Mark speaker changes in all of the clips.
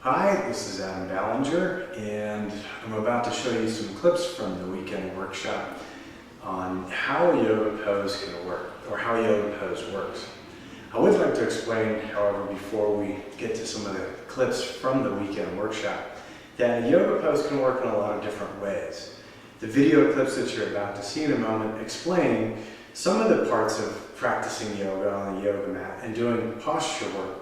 Speaker 1: Hi, this is Adam Ballenger, and I'm about to show you some clips from the weekend workshop on how a yoga pose can work, or how a yoga pose works. I would like to explain, however, before we get to some of the clips from the weekend workshop, that a yoga pose can work in a lot of different ways. The video clips that you're about to see in a moment explain some of the parts of practicing yoga on the yoga mat and doing posture work.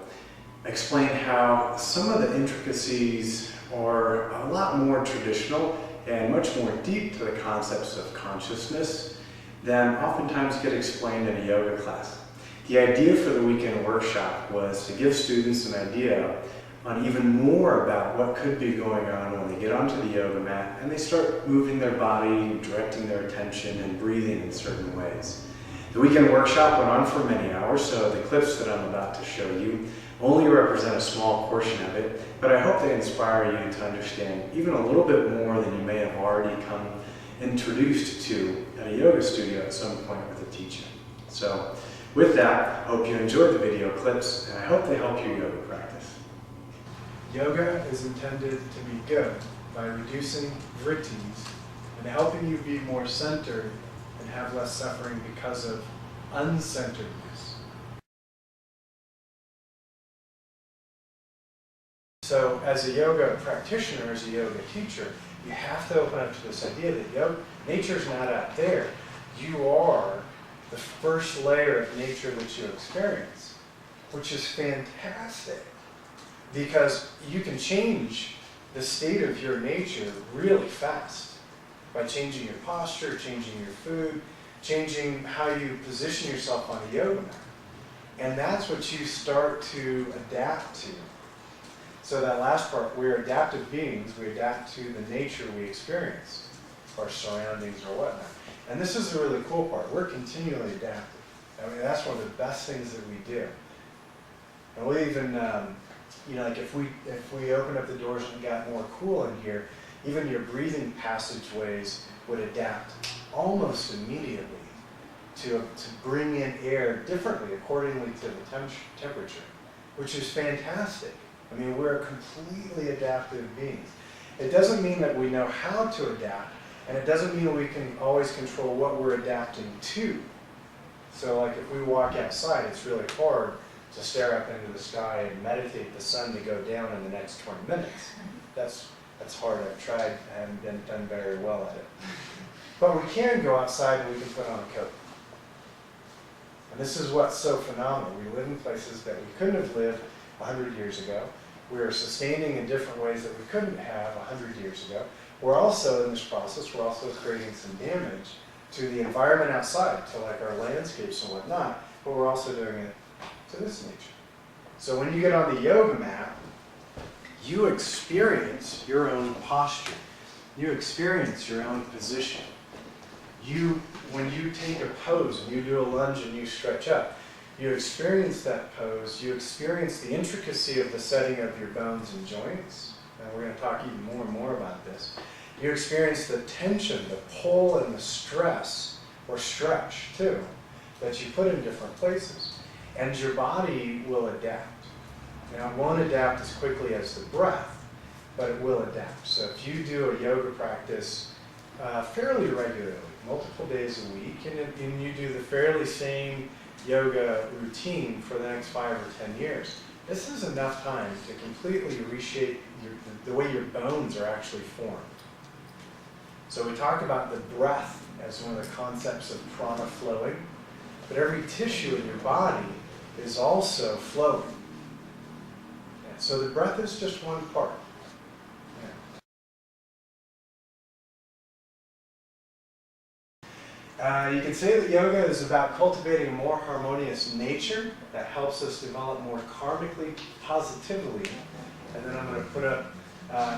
Speaker 1: Explain how some of the intricacies are a lot more traditional and much more deep to the concepts of consciousness than oftentimes get explained in a yoga class. The idea for the weekend workshop was to give students an idea on even more about what could be going on when they get onto the yoga mat and they start moving their body, directing their attention, and breathing in certain ways. The weekend workshop went on for many hours, so the clips that I'm about to show you only represent a small portion of it, but I hope they inspire you to understand even a little bit more than you may have already come introduced to at a yoga studio at some point with a teacher. So with that, I hope you enjoyed the video clips, and I hope they help your yoga practice.
Speaker 2: Yoga is intended to be good by reducing vrittis and helping you be more centered and have less suffering because of uncenteredness. So as a yoga practitioner, as a yoga teacher, you have to open up to this idea that nature's not out there. You are the first layer of nature that you experience, which is fantastic because you can change the state of your nature really fast by changing your posture, changing your food, changing how you position yourself on a yoga mat. And that's what you start to adapt to. So that last part, we're adaptive beings, we adapt to the nature we experience, our surroundings or whatnot. And this is the really cool part, we're continually adaptive. I mean, that's one of the best things that we do. And we even, like if we open up the doors and got more cool in here, even your breathing passageways would adapt almost immediately to bring in air differently accordingly to the temperature, which is fantastic. I mean, we're completely adaptive beings. It doesn't mean that we know how to adapt, and it doesn't mean we can always control what we're adapting to. So like if we walk outside, it's really hard to stare up into the sky and meditate the sun to go down in the next 20 minutes. That's hard. I've tried. I haven't done very well at it. But we can go outside and we can put on a coat. And this is what's so phenomenal. We live in places that we couldn't have lived 100 years ago. We're sustaining in different ways that we couldn't have 100 years ago. We're also, in this process, we're also creating some damage to the environment outside, to like our landscapes and whatnot, but we're also doing it to this nature. So when you get on the yoga mat, you experience your own posture. You experience your own position. When you take a pose and you do a lunge and you stretch up, you experience that pose, you experience the intricacy of the setting of your bones and joints, and we're going to talk even more and more about this. You experience the tension, the pull, and the stress, or stretch too, that you put in different places. And your body will adapt. Now, it won't adapt as quickly as the breath, but it will adapt. So if you do a yoga practice fairly regularly, multiple days a week, and you do the fairly same yoga routine for the next 5 or 10 years, this is enough time to completely reshape the way your bones are actually formed. So we talk about the breath as one of the concepts of prana flowing, but every tissue in your body is also flowing. Yeah, so the breath is just one part. You can say that yoga is about cultivating a more harmonious nature that helps us develop more karmically positively. And then I'm going to put up,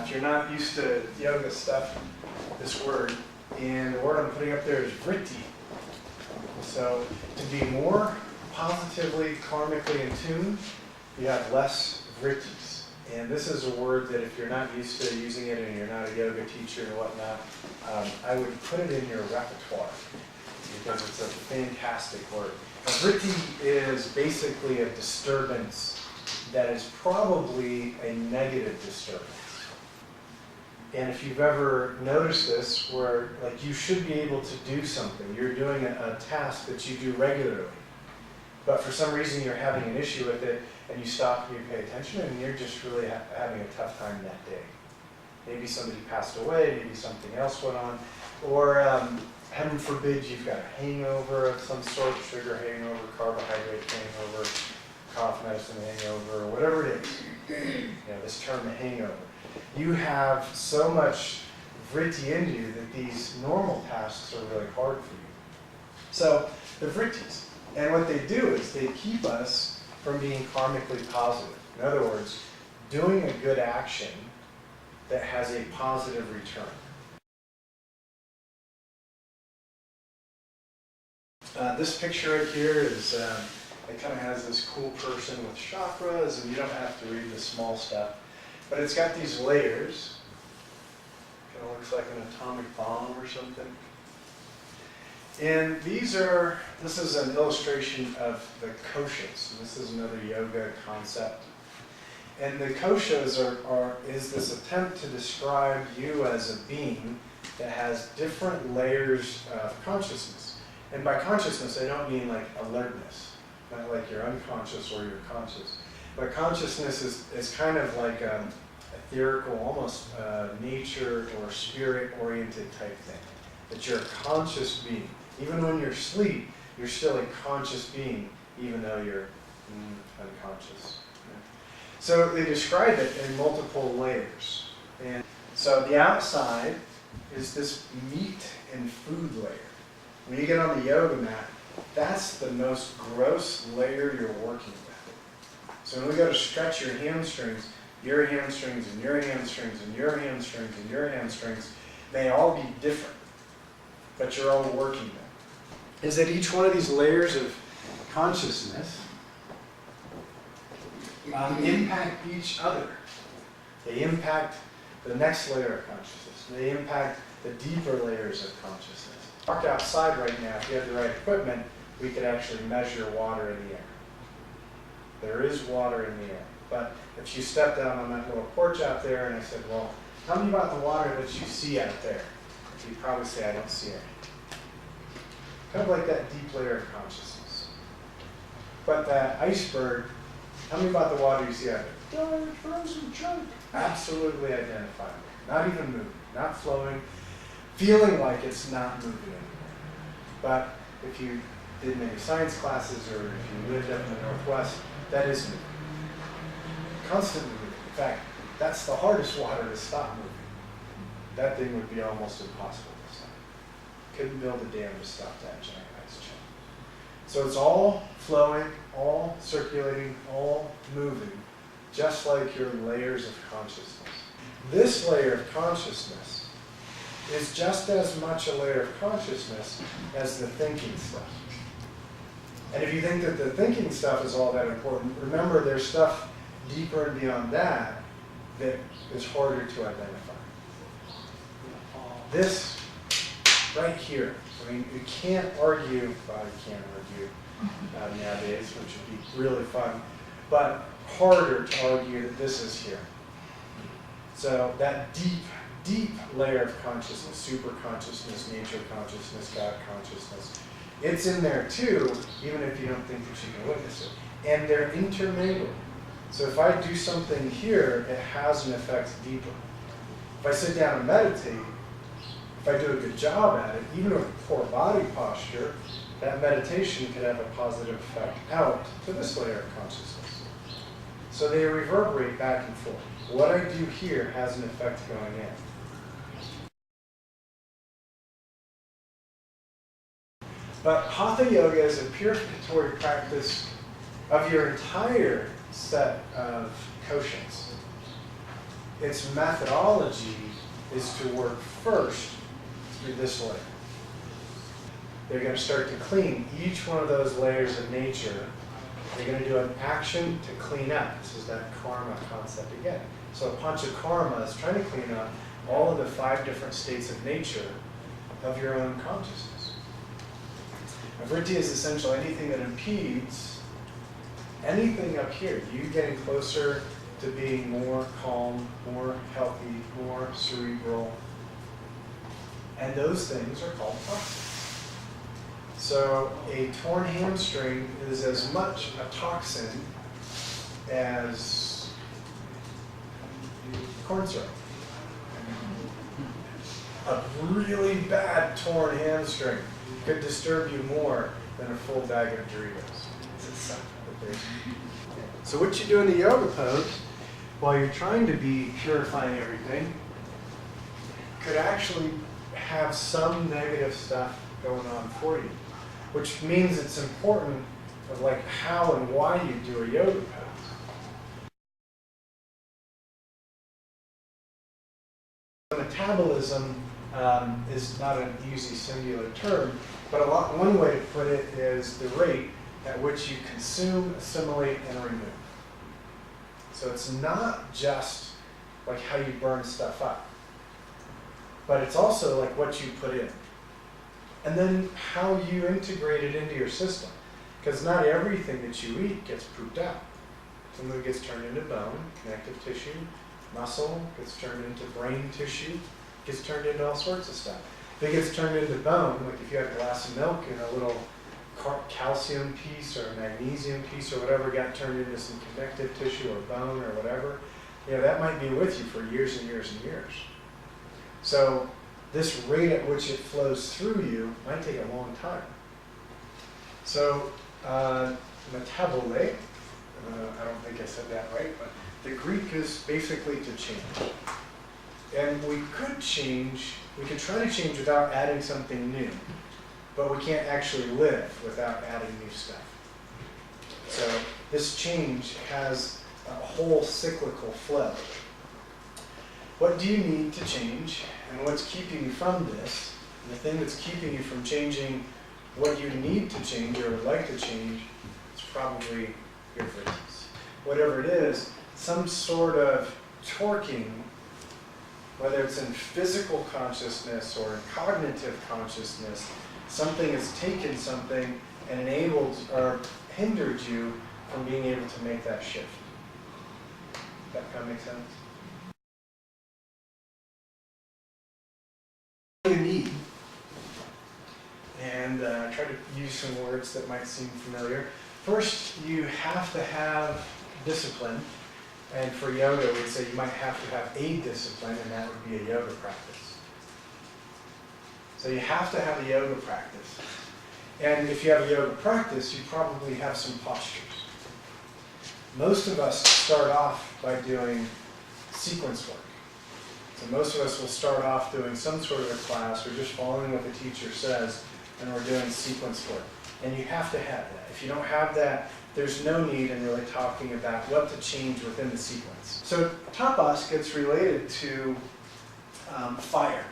Speaker 2: if you're not used to yoga stuff, this word, and the word I'm putting up there is vritti. So to be more positively, karmically in tune, you have less vrittis. And this is a word that if you're not used to using it and you're not a yoga teacher and whatnot, I would put it in your repertoire because it's a fantastic word. A vritti is basically a disturbance that is probably a negative disturbance. And if you've ever noticed this, where like you should be able to do something, you're doing a task that you do regularly, but for some reason you're having an issue with it, and you stop and you pay attention, and you're just really having a tough time that day. Maybe somebody passed away, maybe something else went on, or heaven forbid you've got a hangover of some sort, sugar hangover, carbohydrate hangover, cough medicine hangover, or whatever it is. You know, this term hangover. You have so much vritti in you that these normal tasks are really hard for you. So the vrittis, and what they do is they keep us from being karmically positive. In other words, doing a good action that has a positive return. This picture right here is, it kind of has this cool person with chakras, and you don't have to read the small stuff. But it's got these layers. Kind of looks like an atomic bomb or something. And this is an illustration of the koshas. And this is another yoga concept. And the koshas is this attempt to describe you as a being that has different layers of consciousness. And by consciousness, I don't mean like alertness, not like you're unconscious or you're conscious. But consciousness is kind of like ethereal, almost nature or spirit-oriented type thing. That you're a conscious being. Even when you're asleep, you're still a conscious being, even though you're unconscious. So they describe it in multiple layers. And so the outside is this meat and food layer. When you get on the yoga mat, that's the most gross layer you're working with. So when we go to stretch your hamstrings and your hamstrings and your hamstrings and your hamstrings may all be different, but you're all working them. Is that each one of these layers of consciousness impact each other. They impact the next layer of consciousness. They impact the deeper layers of consciousness. Walk outside right now, if you have the right equipment, we could actually measure water in the air. There is water in the air. But if you step down on that little porch out there and I said, well, tell me about the water that you see out there. You'd probably say, I don't see any. Kind of like that deep layer of consciousness. But that iceberg, tell me about the water you see out there. Giant frozen chunk. Absolutely identifiable. Not even moving, not flowing, feeling like it's not moving anymore. But if you did many science classes or if you lived up in the Northwest, that is moving. Constantly moving. In fact, that's the hardest water to stop moving. That thing would be almost impossible to stop. Couldn't build a dam to stop that giant ice chunk. So it's all flowing, all circulating, all moving, just like your layers of consciousness. This layer of consciousness is just as much a layer of consciousness as the thinking stuff. And if you think that the thinking stuff is all that important, remember there's stuff deeper and beyond that that is harder to identify. This right here, I mean, you can't argue, well, you can't argue nowadays, which would be really fun, but harder to argue that this is here. So that deep, deep layer of consciousness, super consciousness, nature consciousness, God consciousness, it's in there too, even if you don't think that you can witness it. And they're intermingled. So if I do something here, it has an effect deeper. If I sit down and meditate, if I do a good job at it, even with poor body posture, that meditation could have a positive effect out to this layer of consciousness. So they reverberate back and forth. What I do here has an effect going in. But Hatha Yoga is a purificatory practice of your entire set of koshas. Its methodology is to work first through this layer. They're going to start to clean each one of those layers of nature. They're going to do an action to clean up. This is that karma concept again. So panchakarma is trying to clean up all of the 5 different states of nature of your own consciousness. Vritti is essentially anything that impedes anything up here, you getting closer to being more calm, more healthy, more cerebral. And those things are called toxins. So a torn hamstring is as much a toxin as corn syrup. A really bad torn hamstring could disturb you more than a full bag of Doritos. So what you do in the yoga pose, while you're trying to be purifying everything, could actually have some negative stuff going on for you, which means it's important of like how and why you do a yoga pose. Metabolism is not an easy singular term, but one way to put it is the rate at which you consume, assimilate, and remove. So it's not just like how you burn stuff up, but it's also like what you put in. And then how you integrate it into your system. Because not everything that you eat gets pooped out. Some of it gets turned into bone, connective tissue, muscle, gets turned into brain tissue, gets turned into all sorts of stuff. If it gets turned into bone, like if you had a glass of milk and a little calcium piece or a magnesium piece or whatever got turned into some connective tissue or bone or whatever, that might be with you for years and years and years. So this rate at which it flows through you might take a long time. So metabole, I don't think I said that right, but the Greek is basically to change. And we could try to change without adding something new, but we can't actually live without adding new stuff. So this change has a whole cyclical flow. What do you need to change, and what's keeping you from this? And the thing that's keeping you from changing what you need to change or would like to change is probably your frequency. Whatever it is, some sort of torquing, whether it's in physical consciousness or in cognitive consciousness, something has taken something and enabled or hindered you from being able to make that shift. That kind of make sense? You need, and try to use some words that might seem familiar. First, you have to have discipline, and for yoga, we'd say you might have to have a discipline, and that would be a yoga practice. So you have to have a yoga practice, and if you have a yoga practice, you probably have some postures. Most of us start off by doing sequence work. So most of us will start off doing some sort of a class or just following what the teacher says, and we're doing sequence work. And you have to have that. If you don't have that, there's no need in really talking about what to change within the sequence. So tapas gets related to fire.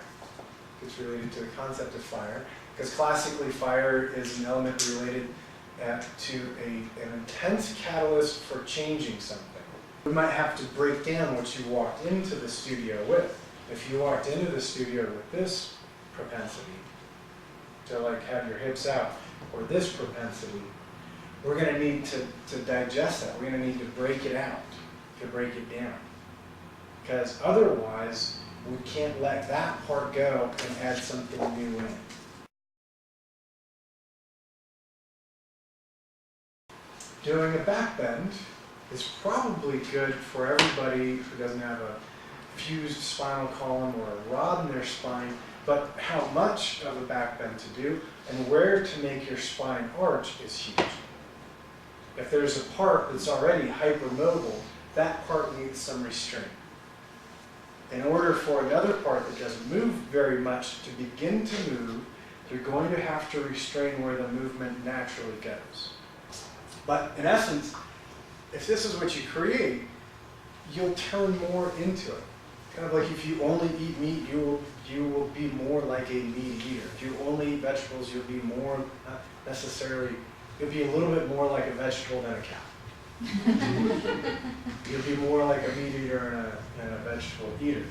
Speaker 2: It's related to the concept of fire, because classically fire is an element related to an intense catalyst for changing something. We might have to break down what you walked into the studio with. If you walked into the studio with this propensity to like have your hips out, or this propensity, we're going to need to digest that. We're going to need to break it out, to break it down. Because otherwise, we can't let that part go and add something new in. Doing a back bend is probably good for everybody who doesn't have a fused spinal column or a rod in their spine, but how much of a back bend to do and where to make your spine arch is huge. If there's a part that's already hypermobile, that part needs some restraint. In order for another part that doesn't move very much to begin to move, you're going to have to restrain where the movement naturally goes. But in essence, if this is what you create, you'll turn more into it. Kind of like if you only eat meat, you will be more like a meat eater. If you only eat vegetables, you'll be more, not necessarily, you'll be a little bit more like a vegetable than a cow. You'll be more like a meat eater and a vegetable eater.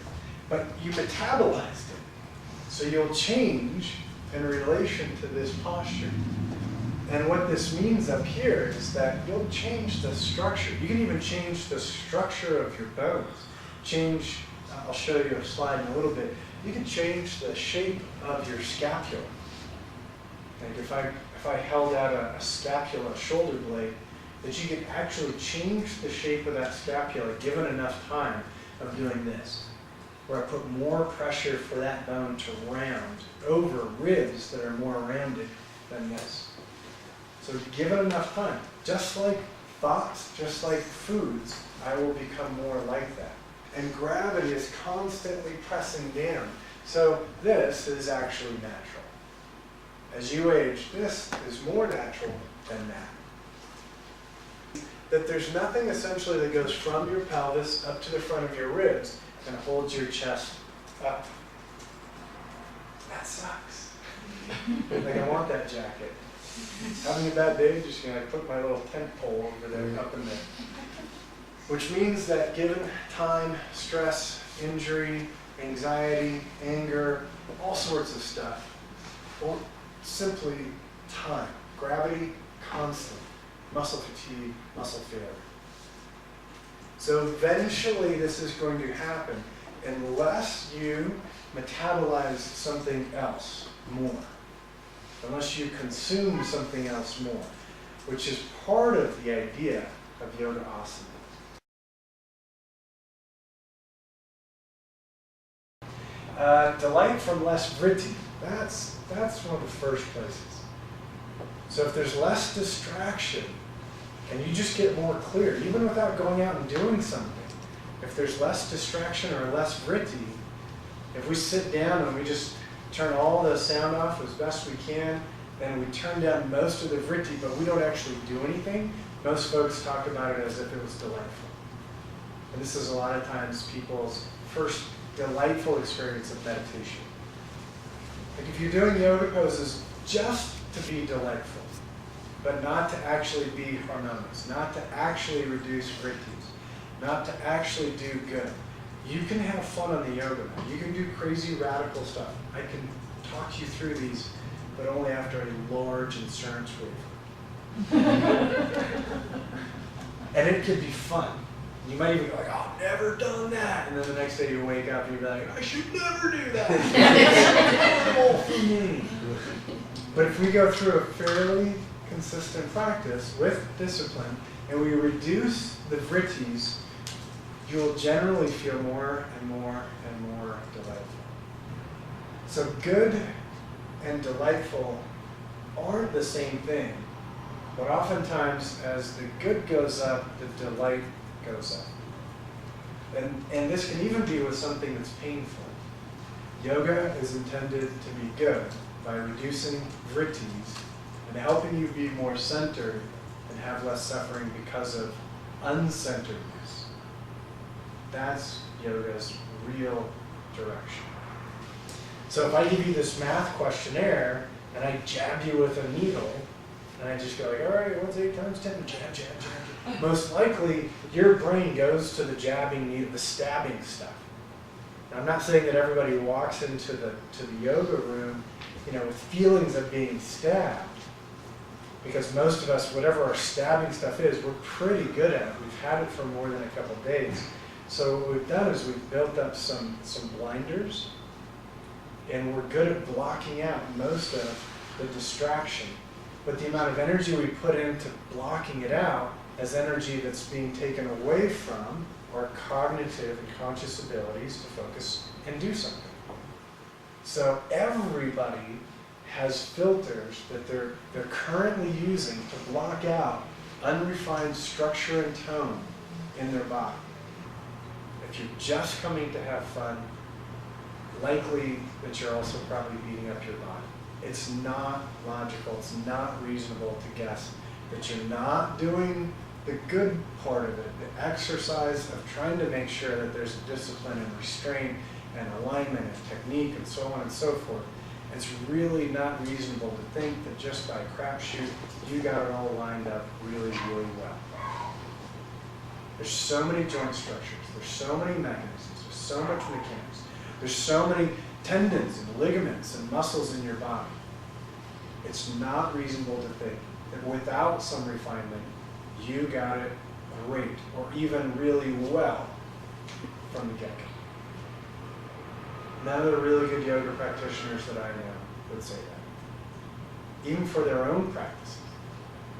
Speaker 2: But you metabolized it. So you'll change in relation to this posture. And what this means up here is that you'll change the structure. You can even change the structure of your bones. Change, I'll show you a slide in a little bit. You can change the shape of your scapula. Like if I held out a scapula shoulder blade, that you could actually change the shape of that scapula given enough time of doing this, where I put more pressure for that bone to round over ribs that are more rounded than this. So given enough time, just like thoughts, just like foods, I will become more like that. And gravity is constantly pressing down. So this is actually natural. As you age, this is more natural than that. That there's nothing essentially that goes from your pelvis up to the front of your ribs and holds your chest up. That sucks. Like, I want that jacket. Having a bad day, just gonna put my little tent pole over there, up in there. Which means that given time, stress, injury, anxiety, anger, all sorts of stuff, or simply time, gravity, constant, muscle fatigue, muscle failure. So eventually this is going to happen unless you metabolize something else more. Unless you consume something else more, which is part of the idea of yoga asana. Delight from less vritti. That's one of the first places. So if there's less distraction, and you just get more clear, even without going out and doing something, if there's less distraction or less vritti, if we sit down and we just turn all the sound off as best we can, then we turn down most of the vritti, but we don't actually do anything, most folks talk about it as if it was delightful. And this is a lot of times people's first delightful experience of meditation. Like if you're doing yoga poses just to be delightful, but not to actually be harmonious, not to actually reduce vrittis, not to actually do good, you can have fun on the yoga mat. You can do crazy radical stuff. I can talk you through these, but only after a large insurance waiver. And it can be fun. You might even go like, oh, I've never done that. And then the next day you wake up and you're like, I should never do that. It's horrible for me. But if we go through a fairly consistent practice with discipline and we reduce the vrittis, you'll generally feel more and more and more delightful. So good and delightful aren't the same thing, but oftentimes as the good goes up, the delight goes up. And this can even be with something that's painful. Yoga is intended to be good by reducing vrittis and helping you be more centered and have less suffering because of uncenteredness. That's yoga's real direction. So if I give you this math questionnaire and I jab you with a needle, and I just go like, all right, what's 8 times 10? Jab, jab, jab. Most likely, your brain goes to the jabbing needle, the stabbing stuff. Now, I'm not saying that everybody walks into the yoga room, with feelings of being stabbed, because most of us, whatever our stabbing stuff is, we're pretty good at it. We've had it for more than a couple days. So what we've done is we've built up some blinders, and we're good at blocking out most of the distraction. But the amount of energy we put into blocking it out as energy that's being taken away from our cognitive and conscious abilities to focus and do something. So everybody has filters that they're currently using to block out unrefined structure and tone in their body. If you're just coming to have fun, likely that you're also probably beating up your body. It's not logical, it's not reasonable to guess that you're not doing the good part of it, the exercise of trying to make sure that there's a discipline and restraint and alignment and technique and so on and so forth. It's really not reasonable to think that just by crapshoot, you got it all lined up really, really well. There's so many joint structures, there's so many mechanisms, there's so much mechanics, there's so many tendons and ligaments and muscles in your body. It's not reasonable to think that without some refinement, you got it great, or even really well from the get-go. None of the really good yoga practitioners that I know would say that. Even for their own practices.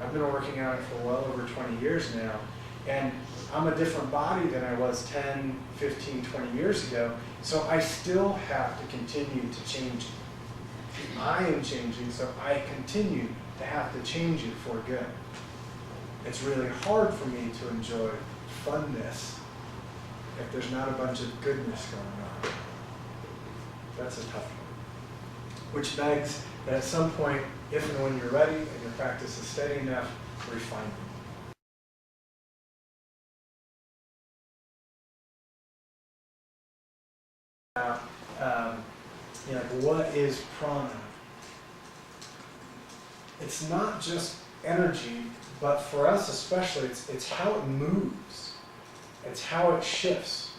Speaker 2: I've been working out for well over 20 years now, and I'm a different body than I was 10, 15, 20 years ago, so I still have to continue to change it. I am changing, so I continue to have to change it for good. It's really hard for me to enjoy funness if there's not a bunch of goodness going on. That's a tough one. Which begs that at some point, if and when you're ready and your practice is steady enough, refine it. What is prana? It's not just energy, but for us especially, it's how it moves. It's how it shifts.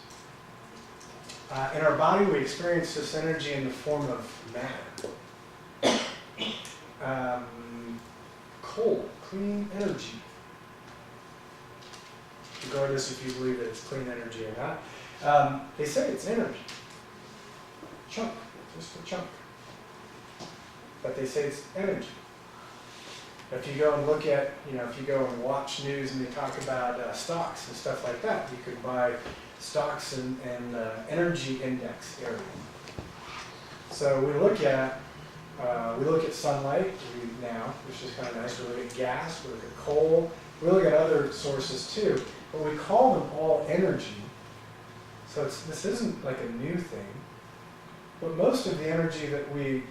Speaker 2: In our body, we experience this energy in the form of matter. Cold, clean energy. Regardless if you believe that it's clean energy or not. They say it's energy. Chunk, just a chunk. But they say it's energy. If you go and look at, if you go and watch news and they talk about stocks and stuff like that, you could buy stocks and energy index area. So we look at sunlight now, which is kind of nice. We look at gas, we look at coal, we look at other sources too, but we call them all energy. So this isn't like a new thing, but most of the energy that we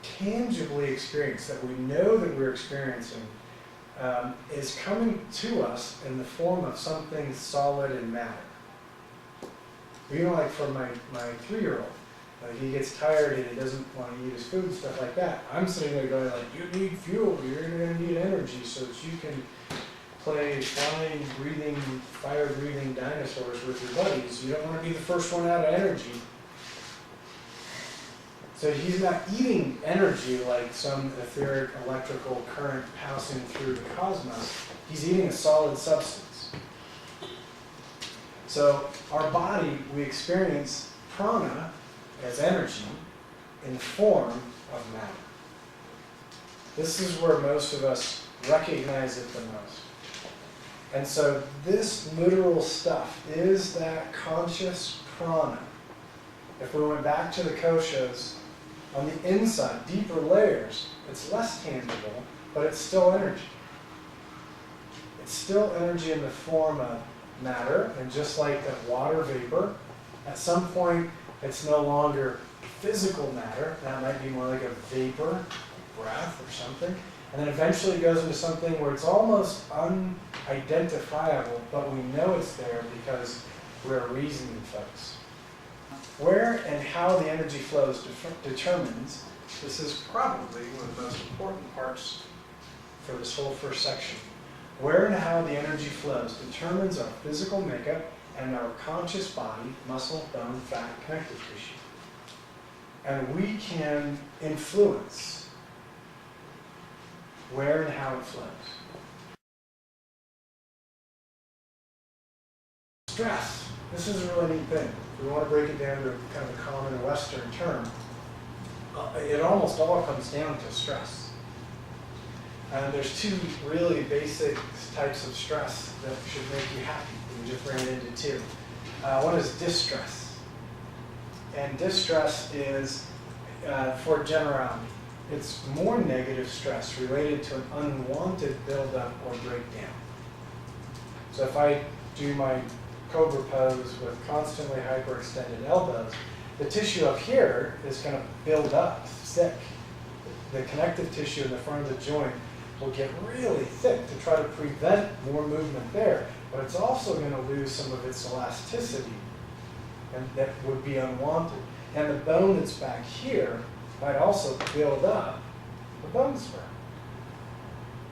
Speaker 2: tangibly experience, that we know that we're experiencing, is coming to us in the form of something solid and matter. Like for my 3-year-old, he gets tired and he doesn't want to eat his food and stuff like that. I'm sitting there going like, you need fuel, you're going to need energy so that you can play flying, breathing, fire-breathing dinosaurs with your buddies. You don't want to be the first one out of energy. So he's not eating energy like some etheric electrical current passing through the cosmos. He's eating a solid substance. So our body, we experience prana as energy in the form of matter. This is where most of us recognize it the most. And so this literal stuff is that conscious prana. If we went back to the koshas, on the inside, deeper layers, it's less tangible, but it's still energy. It's still energy in the form of matter, and just like that water vapor, at some point it's no longer physical matter. That might be more like a vapor, breath or something. And then eventually it goes into something where it's almost unidentifiable, but we know it's there because we're reasoning folks. Where and how the energy flows determines, this is probably one of the most important parts for this whole first section. Where and how the energy flows determines our physical makeup and our conscious body, muscle, bone, fat, connective tissue. And we can influence where and how it flows. Stress. This is a really neat thing. If we want to break it down to kind of a common Western term, it almost all comes down to stress. And there's two really basic types of stress that should make you happy. We just ran into two. One is distress. And distress is, for generality, it's more negative stress related to an unwanted buildup or breakdown. So if I do my cobra pose with constantly hyperextended elbows, the tissue up here is going to build up thick. The connective tissue in the front of the joint will get really thick to try to prevent more movement there, but it's also going to lose some of its elasticity, and that would be unwanted. And the bone that's back here might also build up the bone spur.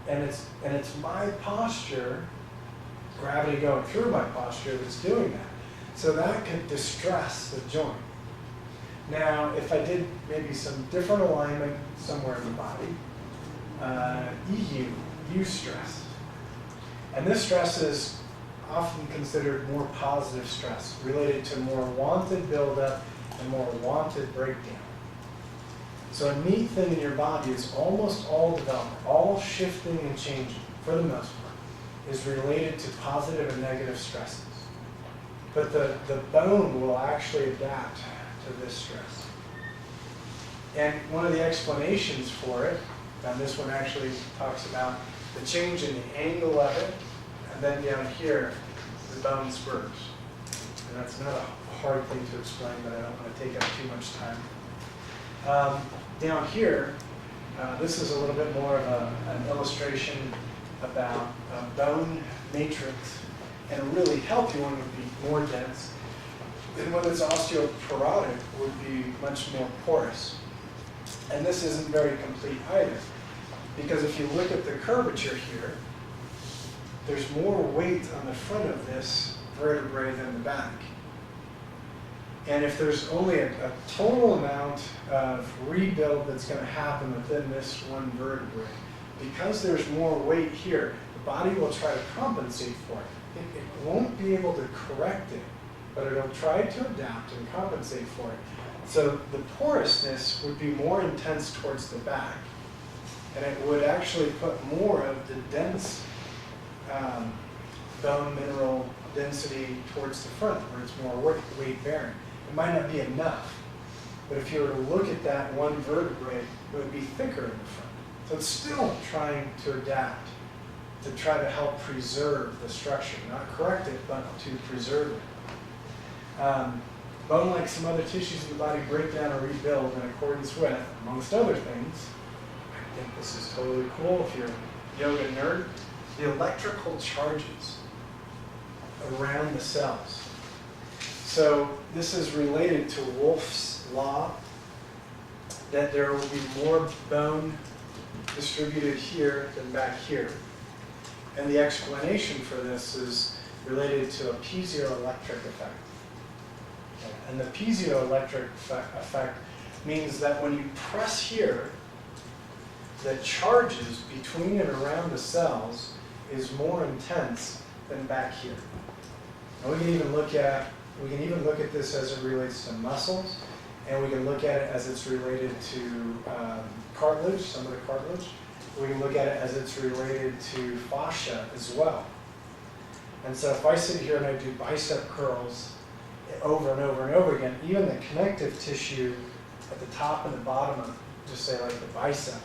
Speaker 2: And it's my posture, gravity going through my posture, that's doing that. So that could distress the joint. Now, if I did maybe some different alignment somewhere in the body, EU eustress. And this stress is often considered more positive stress, related to more wanted buildup and more wanted breakdown. So a neat thing in your body is almost all development, all shifting and changing, for the most part, is related to positive and negative stresses. But the bone will actually adapt to this stress. And one of the explanations for it, and this one actually talks about the change in the angle of it, and then down here, the bone spurs. And that's not a hard thing to explain, but I don't want to take up too much time. Down here, this is a little bit more of an illustration about bone matrix, and a really healthy one would be more dense, and one that's osteoporotic would be much more porous. And this isn't very complete either, because if you look at the curvature here, there's more weight on the front of this vertebrae than the back. And if there's only a total amount of rebuild that's going to happen within this one vertebrae, because there's more weight here, the body will try to compensate for it. It won't be able to correct it, but it'll try to adapt and compensate for it. So the porousness would be more intense towards the back, and it would actually put more of the dense bone mineral density towards the front, where it's more weight bearing. It might not be enough, but if you were to look at that one vertebrae, it would be thicker in the front. So it's still trying to adapt, to try to help preserve the structure, not correct it, but to preserve it. Bone, like some other tissues in the body, break down or rebuild in accordance with, amongst other things, I think this is totally cool if you're a yoga nerd, the electrical charges around the cells. So this is related to Wolff's law, that there will be more bone distributed here than back here. And the explanation for this is related to a piezoelectric effect. Okay. And the piezoelectric effect means that when you press here, the charges between and around the cells is more intense than back here. And we can even look at this as it relates to muscles, and we can look at it as it's related to cartilage, some of the cartilage. We can look at it as it's related to fascia as well. And so if I sit here and I do bicep curls over and over and over again, even the connective tissue at the top and the bottom of, just say like the bicep,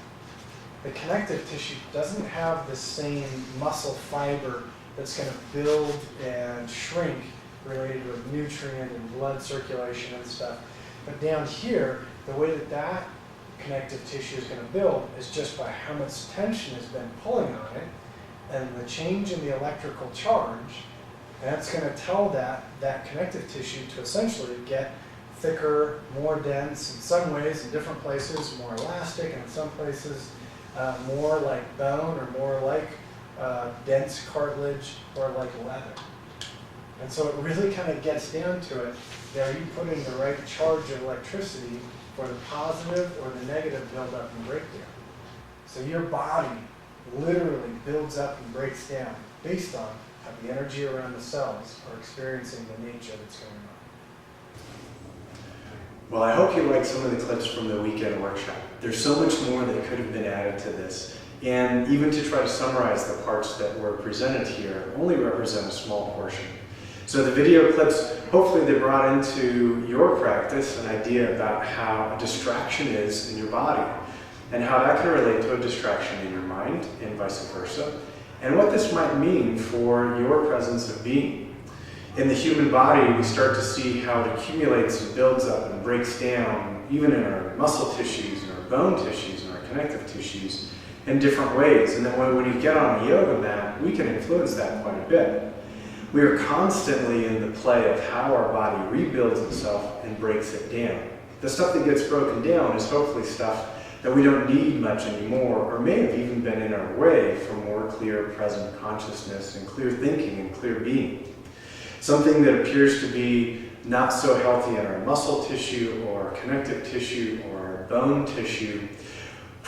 Speaker 2: the connective tissue doesn't have the same muscle fiber that's going to build and shrink related with nutrient and blood circulation and stuff. But down here, the way that connective tissue is going to build is just by how much tension has been pulling on it, and the change in the electrical charge, and that's going to tell that connective tissue to essentially get thicker, more dense in some ways, in different places, more elastic, and in some places more like bone or more like dense cartilage or like leather. And so it really kind of gets down to it, are you putting the right charge of electricity for the positive or the negative buildup and breakdown? So your body literally builds up and breaks down based on how the energy around the cells are experiencing the nature that's going on.
Speaker 1: Well, I hope you liked some of the clips from the weekend workshop. There's so much more that could have been added to this. And even to try to summarize the parts that were presented here only represent a small portion. So the video clips, hopefully they brought into your practice an idea about how a distraction is in your body and how that can relate to a distraction in your mind and vice versa, and what this might mean for your presence of being. In the human body, we start to see how it accumulates and builds up and breaks down, even in our muscle tissues and our bone tissues and our connective tissues in different ways. And then when you get on a yoga mat, we can influence that quite a bit. We are constantly in the play of how our body rebuilds itself and breaks it down. The stuff that gets broken down is hopefully stuff that we don't need much anymore, or may have even been in our way for more clear present consciousness and clear thinking and clear being. Something that appears to be not so healthy in our muscle tissue or our connective tissue or our bone tissue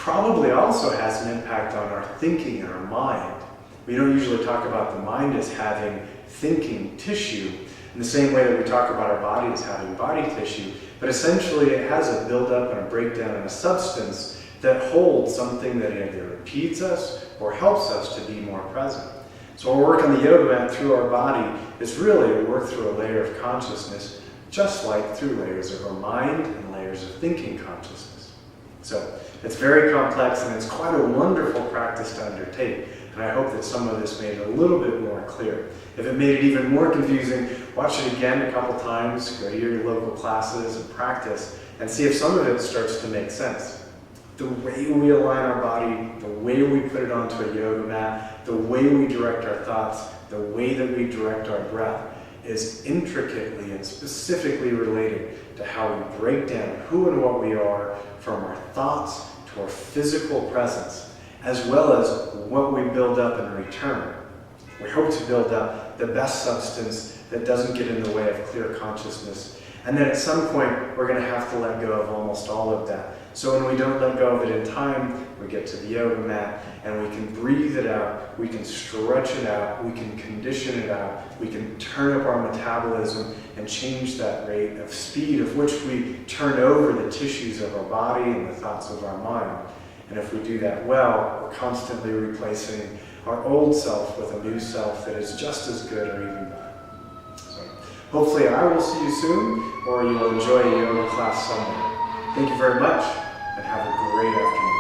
Speaker 1: probably also has an impact on our thinking and our mind. We don't usually talk about the mind as having thinking tissue in the same way that we talk about our body as having body tissue, but essentially it has a buildup and a breakdown and a substance that holds something that either impedes us or helps us to be more present. So our work on the yoga mat through our body is really a work through a layer of consciousness, just like through layers of our mind and layers of thinking consciousness. So it's very complex and it's quite a wonderful practice to undertake. And I hope that some of this made it a little bit more clear. If it made it even more confusing, watch it again a couple times, go to your local classes and practice, and see if some of it starts to make sense. The way we align our body, the way we put it onto a yoga mat, the way we direct our thoughts, the way that we direct our breath is intricately and specifically related to how we break down who and what we are, from our thoughts to our physical presence, as well as what we build up in return. We hope to build up the best substance that doesn't get in the way of clear consciousness. And then at some point, we're going to have to let go of almost all of that. So when we don't let go of it in time, we get to the yoga mat and we can breathe it out, we can stretch it out, we can condition it out, we can turn up our metabolism and change that rate of speed of which we turn over the tissues of our body and the thoughts of our mind. And if we do that well, we're constantly replacing our old self with a new self that is just as good or even better. So hopefully I will see you soon, or you will enjoy a yoga class somewhere. Thank you very much, and have a great afternoon.